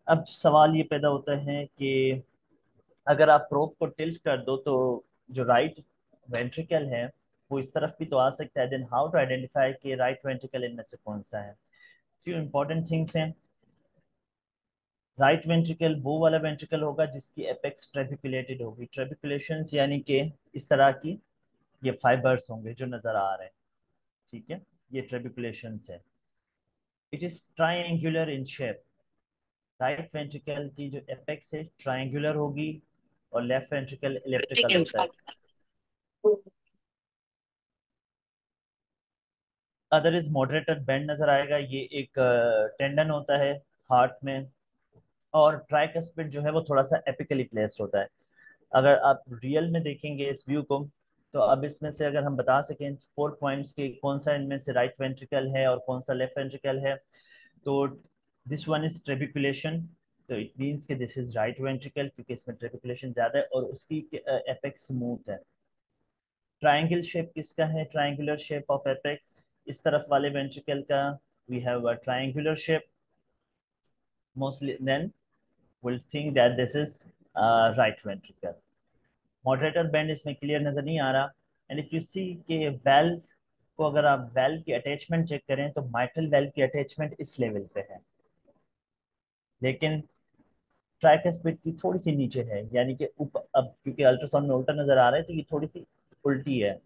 अब सवाल ये पैदा होता है कि अगर आप प्रोब को टिल्ट कर दो तो जो राइट वेंट्रिकल है वो इस तरफ भी तो आ सकता है, देन हाउ टू आइडेंटिफाई कि राइट वेंट्रिकल इनमें से कौन सा है? फ्यू इंपॉर्टेंट थिंग्स हैं। राइट वेंट्रिकल वो वाला वेंट्रिकल होगा जिसकी एपेक्स ट्रेबिकुलेटेड होगी। ट्रेबिकुलेशंस यानी कि इस तरह की ये फाइबर्स होंगे जो नजर आ रहे हैं। ठीक है, ये ट्रेबिकुलेशंस है। It is triangular in shape. Right ventricle की जो एपेक्स है ट्राइंगुलर होगी, और लेफ्ट वेंट्रिकल इलिप्टिकल होता है। अदर इज मॉडरेटर बैंड नजर आएगा, ये एक टेंडन होता है हार्ट में। और ट्राइकस्पिड जो है वो थोड़ा सा एपिकली प्लेस्ड होता है। अगर आप रियल में देखेंगे इस व्यू को, तो अब इसमें से अगर हम बता सकें 4 पॉइंट्स के कौन सा इनमें से राइट वेंट्रिकल है और कौन सा लेफ्ट वेंट्रिकल है, तो दिस वन इज ट्रेबिकुलेशन, तो इट मींस कि दिस इज राइट वेंट्रिकल क्योंकि इसमें ट्रेबिकुलेशन ज्यादा है और उसकी एपेक्स स्मूथ है। ट्रायंगल शेप किसका है, ट्रायंगुलर शेप ऑफ एपेक्स इस तरफ वाले वेंट्रिकल का, we have a triangular shape mostly, then we'll think that this is right ventricle. Moderator band इसमें क्लियर नजर नहीं आ रहा। एंड इफ यू सी के वेल्व को, अगर आप वेल्व की अटैचमेंट चेक करें तो माइट्रल वेल्व की अटैचमेंट इस लेवल पे है, लेकिन ट्राइकस्पिड की थोड़ी सी नीचे है, यानी कि ऊपर। अब क्योंकि अल्ट्रासाउंड में उल्टा नजर आ रहा है तो ये थोड़ी सी उल्टी है,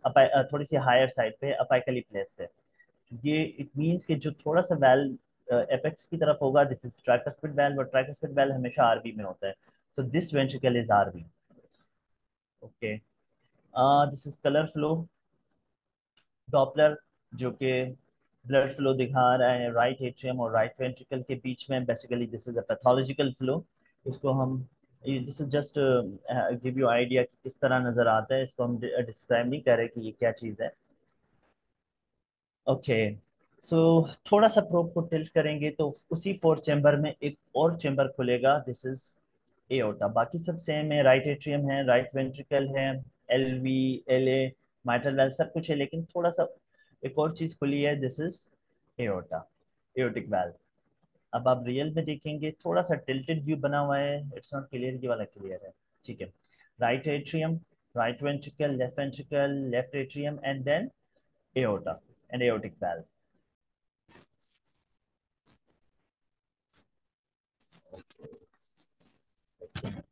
थोड़ी सी हायर साइड पे अपाइकली प्लेस है। ये इट मींस कि जो थोड़ा सा वेल्व एपेक्स की तरफ होगा दिस इज ट्राइकस्पिड वेल्व, और ट्राइकस्पिड वेल्व हमेशा आरबी में होता है। So this ventricle is RB. Okay, this is colour flow Doppler जो कि ब्लड फ्लो दिखा रहा है राइट एट्रियम और राइट वेंट्रिकल के बीच में। Basically this is a pathological flow. इसको हम, this is just give you idea कि किस तरह नजर आता है। इसको हम डिस्क्राइब नहीं कर रहे कि ये क्या चीज़ है। ओके, सो थोड़ा सा प्रोब को टिल्ट करेंगे तो उसी फोर चैम्बर में एक और चैम्बर खुलेगा। This is aorta. बाकी सब सेम है, राइट एट्रियम है, राइट वेंट्रिकल है, L V, L A, mitral valve सब कुछ है, लेकिन थोड़ा सा एक और चीज खुली है। This is aorta, aortic valve. अब आप रियल में देखेंगे थोड़ा सा टिल्टेड व्यू बना हुआ है, इट्स नॉट क्लियर, ये वाला क्लियर है। ठीक है, right atrium, right ventricle, left atrium and then aorta and aortic valve.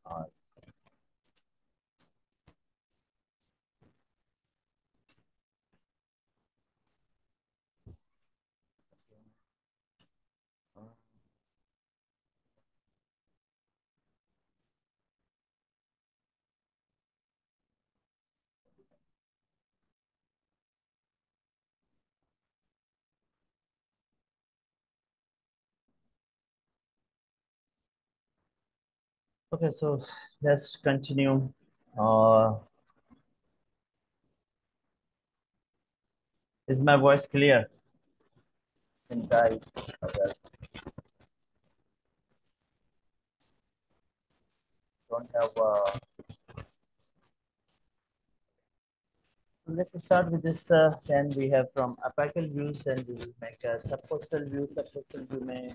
Uh, okay, so let's continue. Uh, is my voice clear? Inside. Okay. Don't have. So let's start with this. Then we have from apical views, and we will make a subcostal view. Subcostal view may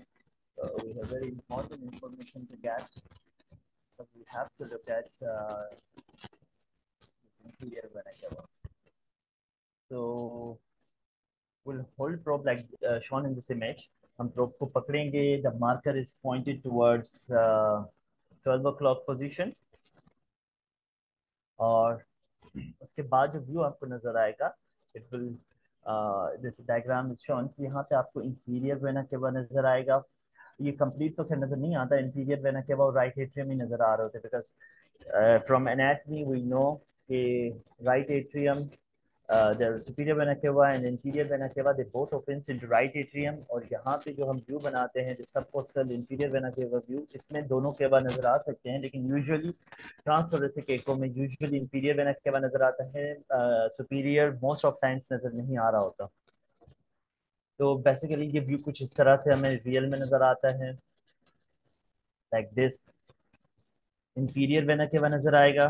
we have very important information to get. So we have to look at this inferior vena cava. So we'll hold probe like shown in this image. हम probe को पकड़ेंगे. The marker is pointed towards 12 o'clock position. और उसके बाद जो view आपको नजर आएगा, it will this diagram is shown कि यहाँ पे आपको इंफीरियर वेना केवा नजर आएगा. ये कंप्लीट तो खैर नजर नहीं आता. इंफीरियर वेना केवा और राइट एट्रियम ही नजर आ रहे होते, because from anatomy we know कि right atrium, the superior vena cava and inferior vena cava, they both opens into right atrium. और यहाँ पे जो हम व्यू बनाते हैं, जो subcostal inferior vena cava view, इसमें दोनों केवा नजर आ सकते हैं, लेकिन यूजुअली ट्रांसथोरेसिक एको में यूजुअली inferior vena cava नजर आता है, superior मोस्ट ऑफ टाइम्स नजर नहीं आ रहा होता. तो बेसिकली ये व्यू कुछ इस तरह से हमें रियल में नजर आता है, लाइक दिस. इंफीरियर वेना केवा नजर आएगा,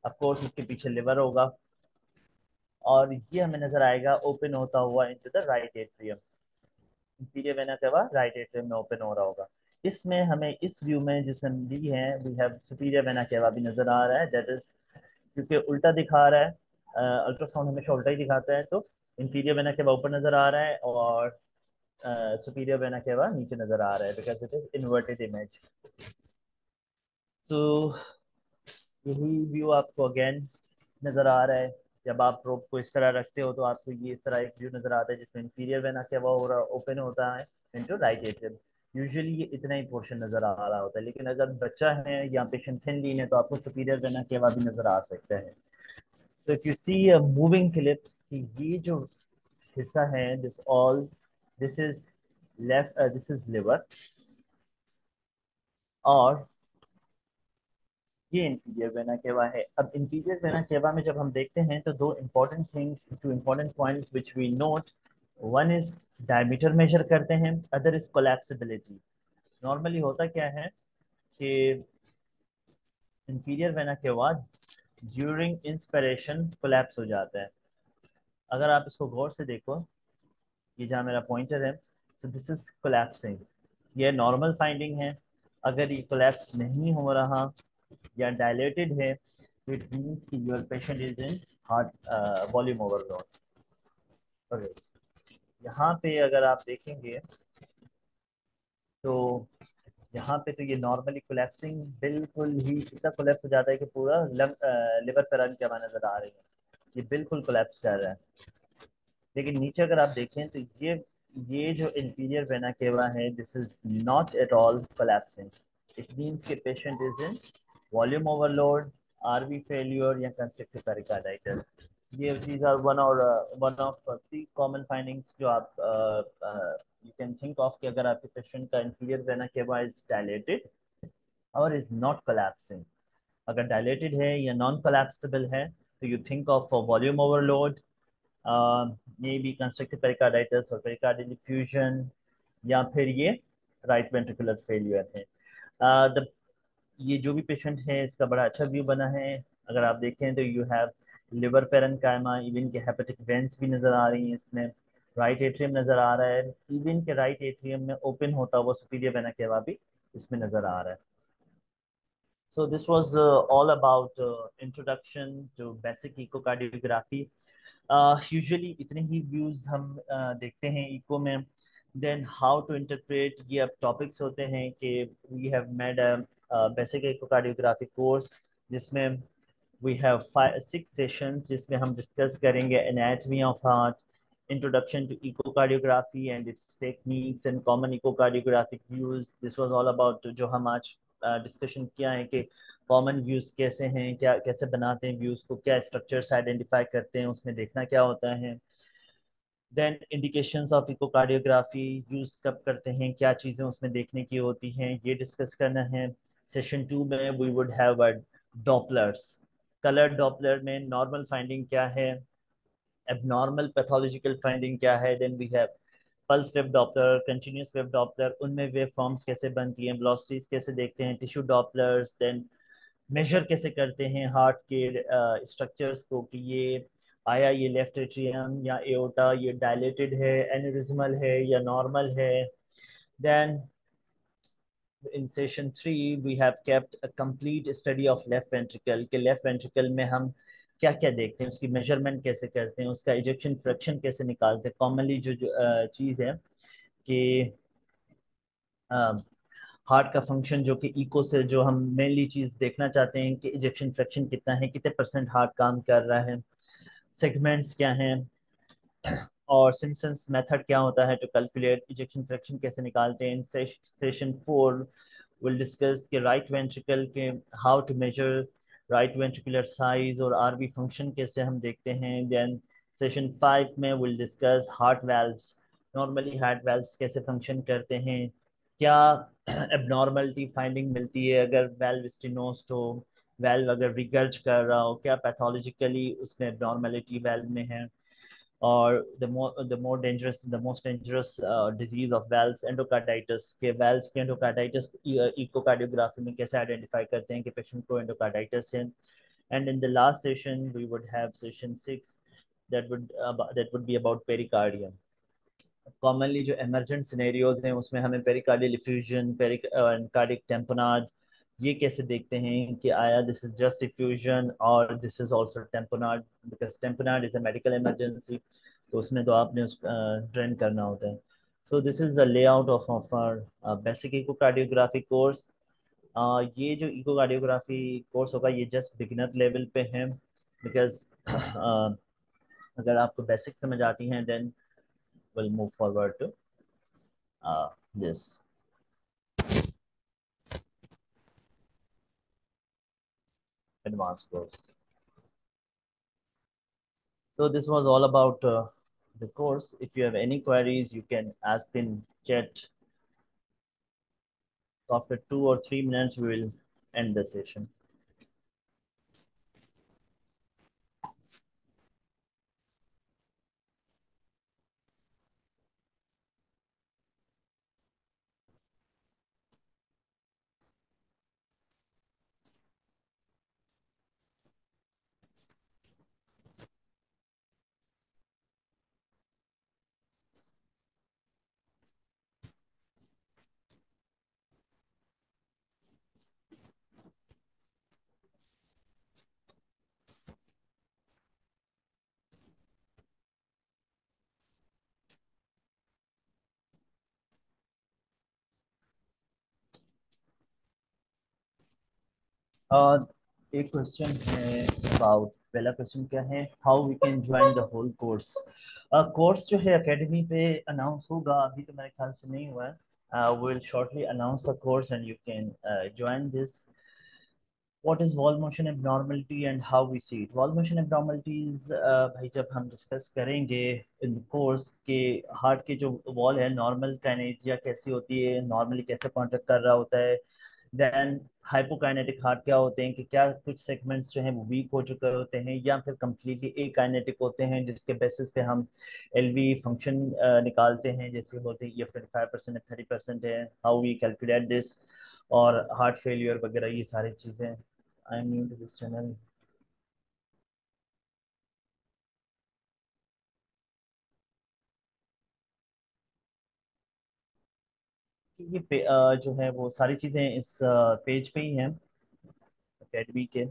ऑफ कोर्स इसके पीछे लिवर होगा, और ये हमें नजर आएगा ओपन होता हुआ into the right atrium. Inferior vena केवा राइट एट्रियम में ओपन हो रहा होगा. इसमें हमें इस व्यू में जिसमें ली है, we have superior vena cava भी नजर आ रहा है. दैट इज क्योंकि उल्टा दिखा रहा है, अल्ट्रासाउंड हमेशा उल्टा ही दिखाता है. तो इंफीरियर वेना केवा ऊपर नजर आ रहा है और सुपीरियर वेना केवा नीचे नजर आ रहा है, because it is inverted image. So यही व्यू आपको अगेन नजर आ रहा है. जब आप प्रोब को इस तरह रखते हो तो आपको ये इस तरह एक व्यू नजर आता है जिसमें इंफीरियर वेना केवा हो रहा ओपन होता है इनटू राइट एट्रियम. यूजुअली ये इतना ही पोर्शन नजर आ रहा होता है, लेकिन अगर बच्चा है या पेशेंट थिन लीन है तो आपको सुपीरियर वेना केवा भी नजर आ सकता है. तो if you see a moving clip, ये जो हिस्सा है, this all, this is left, this is liver, और ये इंटीरियर वेना केवा है. अब इंटीरियर वेना केवा में जब हम देखते हैं तो दो important things, two important points which we note. One is diameter measure करते हैं, अदर इज कोलैप्सिबिलिटी. नॉर्मली होता क्या है कि interior vena cava during inspiration collapse हो जाता है. अगर आप इसको गौर से देखो, ये जहाँ मेरा पॉइंटर है, सो दिस इज कोलैप्सिंग. ये नॉर्मल फाइंडिंग है. अगर ये कोलैप्स नहीं हो रहा या डायलेटेड है, तो इट मीन्स कि your patient is in heart volume overload. Okay, यहाँ पे अगर आप देखेंगे तो यहाँ पे तो ये नॉर्मली कोलैप्सिंग बिल्कुल ही इतना कोलैप्स हो जाता है कि पूरा लिवर पे रन क्या नजर आ रही है. ये बिल्कुल कोलैप्स कर रहा है. लेकिन नीचे अगर आप देखें तो ये जो इंफीरियर वेना केवा है, this is not at all collapsing. It means कि patient is in volume overload, RV failure या कंस्ट्रक्टिव पेरिकार्डाइटिस. ये these are one of three common findings जो आप you can think of कि अगर आपके patient का inferior vena cava is dilated और is not collapsing. अगर dilated है या non collapsible है तो you think of volume overload, maybe constrictive pericarditis और pericardial effusion, या फिर ये राइट वेंट्रिकुलर फेलियर है. द ये जो भी पेशेंट है इसका बड़ा अच्छा व्यू बना है. अगर आप देखें तो you have liver parenchyma, even के हेपेटिक वेंस भी नजर आ रही हैं इसमें. राइट एट्रियम नजर आ रहा है, इवन के राइट एट्रियम में ओपन होता हुआ सुपीरियर वेना केवा भी इसमें नजर आ रहा है. So this was all about introduction to basic echocardiography. Usually इतने ही views हम देखते हैं echo में. Then how to interpret, ये अब topics होते हैं कि we have made a basic echocardiography course जिसमें we have 6 sessions जिसमें हम discuss करेंगे anatomy of heart, introduction to echocardiography and its techniques and common echocardiographic views. This was all about जो हम आज डिस्कशन किया है कि कॉमन व्यूज कैसे हैं, क्या कैसे बनाते हैं व्यूज को, क्या स्ट्रक्चर्स आइडेंटिफाई करते हैं, उसमें देखना क्या होता है. Then indications of echocardiography, use कब करते हैं, क्या चीज़ें उसमें देखने की होती हैं, ये डिस्कस करना है. सेशन 2 में we would have Dopplers. Colour Doppler में नॉर्मल फाइंडिंग क्या है, एबनॉर्मल पैथोलॉजिकल फाइंडिंग क्या है. Then we have pulse wave Doppler, continuous wave Doppler, उनमें वेव फॉर्म्स कैसे बनती हैं, वेलोसिटीज कैसे देखते हैं, टिश्यू डॉपलर्स. देन मेजर कैसे करते हैं हार्ट के स्ट्रक्चर्स को कि ये आया ये लेफ्ट एट्रियम या एओर्टा ये डायलेटेड है, एन्यूरिज्मल है या नॉर्मल है. Then in session 3 we have kept a complete study of left ventricle के लेफ्ट वेंट्रिकल में हम क्या क्या देखते हैं, उसकी मेजरमेंट कैसे करते हैं, उसका इजेक्शन फ्रैक्शन कैसे निकालते हैं. कॉमनली जो चीज़ है कि हार्ट का फंक्शन जो कि इको से जो हम मेनली चीज देखना चाहते हैं कि इजेक्शन फ्रैक्शन कितना है, कितने परसेंट हार्ट काम कर रहा है, सेगमेंट्स क्या हैं, और सिम्पसन्स मेथड क्या होता है टू कैलकुलेट इजेक्शन फ्रैक्शन कैसे निकालते हैं. इन सेशन 4 विल डिस्कस के राइट वेंट्रिकल के how to measure right ventricular size और आरवी फंक्शन कैसे हम देखते हैं. देन सेशन 5 में will discuss heart valves. Normally heart valves कैसे फंक्शन करते हैं, क्या एबनॉर्मलिटी फाइंडिंग मिलती है अगर वाल्व स्टेनोस्ट हो, वाल्व अगर रिगर्ज कर रहा हो, क्या पैथोलॉजिकली उसमें एबनॉर्मलिटी वाल्व में है. और the most dangerous disease of valves endocarditis के valves के endocarditis echocardiography में कैसे आइडेंटिफाई करते हैं कि पेशेंट को endocarditis है. And in the last session we would have session 6 that would be about pericardium. Commonly जो इमरजेंट सिनेरियोज हैं उसमें हमें पेरिकार्डियल इफ्यूजन, पेरिकार्डिक टेम्पोनाड, ये कैसे देखते हैं कि आया दिस इज जस्ट इफ्यूजन और this is also tamponade, because tamponade is a medical emergency, तो उसमें तो आपने उस ट्रेन करना होता है. So this is a layout of our basic echocardiography course. ये जो इकोकार्डियोग्राफी कोर्स होगा ये जस्ट बिगिनर लेवल पे है, बिकॉज अगर आपको बेसिक समझ आती हैं then we'll move forward to this advanced course. So this was all about the course. If you have any queries, you can ask in chat. After 2 or 3 minutes, we will end the session. एक question है about, पहला question क्या है, how we can join the whole course. Course जो है academy पे announce होगा, अभी तो मेरे ख्याल से नहीं हुआ है. Will shortly announce the course and you can join this. What is wall motion abnormality and how we see it? Wall motion abnormalities भाई जब हम डिस्कस करेंगे इन कोर्स के हार्ट के जो वॉल है नॉर्मल काइनेसिया कैसी होती है, नॉर्मली कैसे कॉन्ट्रैक्ट कर रहा होता है, देन हाइपोकाइनेटिक हार्ट क्या होते हैं कि क्या कुछ सेगमेंट्स जो हैं वो वीक हो चुके होते हैं या फिर कम्प्लीटली अकाइनेटिक होते हैं जिसके बेसिस पे हम एलवी फंक्शन निकालते हैं, जैसे बोलते हैं ये 25% है 30% है, हाउ वी कैलकुलेट दिस, और हार्ट फेलियर वगैरह ये सारी चीज़ें। I am new to this channel. ये जो है वो सारी चीज़ें इस पेज पे ही हैं अकेडमी के।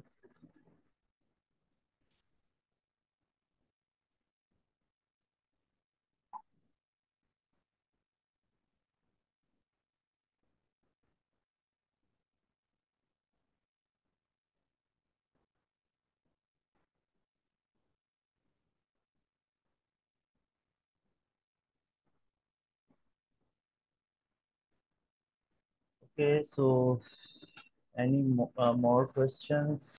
Okay so any more questions?